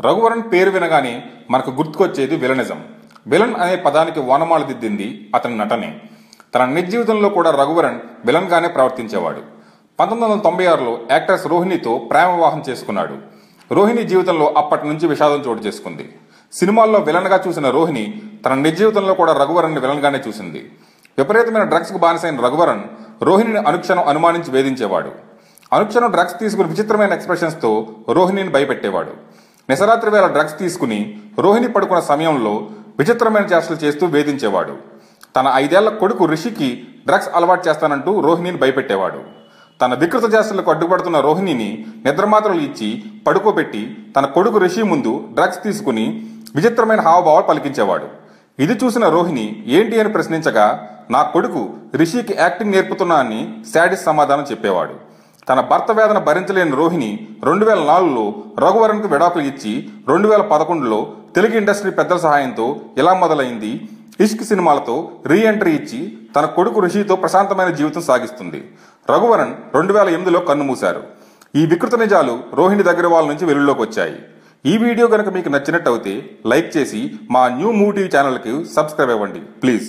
రఘువరన్ పేరు వినగానే మనకు గుర్తుకొచ్చేది విలనిజం. విలన్ అనే పదానికి ఓనమాలు దిద్దింది అతని నటనే. తన నిజ జీవితంలో కూడా రఘువరన్ విలన్ గానే ప్రవర్తించేవాడు. 1996లో యాక్టర్స్ రోహిణితో ప్రేమ వివాహం చేసుకున్నాడు. రోహిణి జీవితంలో అప్పటి నుంచి విషాదం చోటు చేసుకుంది. సినిమాల్లో విలన్ గా చూసిన రోహిణి తన నిజ జీవితంలో కూడా రఘువరన్ ని విలన్ గానే చూసింది. విపరీతమైన డ్రగ్స్ కు బానిసైన రఘువరన్ రోహిణిని అనుక్షణం అనుమానించి వేధించేవాడు. అనుక్షణం డ్రగ్స్ తీసుకుని విచిత్రమైన ఎక్స్ప్రెషన్స్ తో రోహిణిని భయపెట్టేవాడు. నిశరాత్రి వేళ డ్రగ్స్ తీసుకుని రోహిణి పడుకున్న సమయంలో విచిత్రమైన చేష్టలు చేస్తూ వేధించేవాడు. తన 5 ఏళ్ల కొడుకు రిషికి డ్రగ్స్ అలవాటు చేస్తానంటూ రోహిణిని భయపెట్టేవాడు. తన వికృత చేష్టలకు అడ్డుపడుతున్న రోహిణిని నిద్రమాత్రలు ఇచ్చి పడుకోబెట్టి తన కొడుకు రిషి ముందు డ్రగ్స్ తీసుకుని విచిత్రమైన హావభావాలు పలికించేవాడు. ఇది చూసిన రోహిణి ఏంటి అని ప్రశ్నించగా, నా కొడుకు రిషికి యాక్టింగ్ నేర్పుతున్నా అని శాడిస్ట్ సమాధానం చెప్పేవాడు. తన భర్త వేదన భరించలేని రోహిణి 2004లో రఘువరన్ కు విడాకులు ఇచ్చి 2011లో తెలుగు ఇండస్ట్రీ పెద్దల సహాయంతో ఇలా మొదలైంది ఇష్క్ సినిమాలతో రీ ఎంట్రీ ఇచ్చి తన కొడుకు రిషితో ప్రశాంతమైన జీవితం సాగిస్తుంది. రఘువరన్ 2008లో కన్నుమూశారు. ఈ వికృత నిజాలు రోహిణి దగ్గర వాళ్ళ నుంచి వెలుగులోకి వచ్చాయి. ఈ వీడియో కనుక మీకు నచ్చినట్టు అయితే లైక్ చేసి మా న్యూ మూవీ టీవీ ఛానల్కి సబ్స్క్రైబ్ అవ్వండి ప్లీజ్.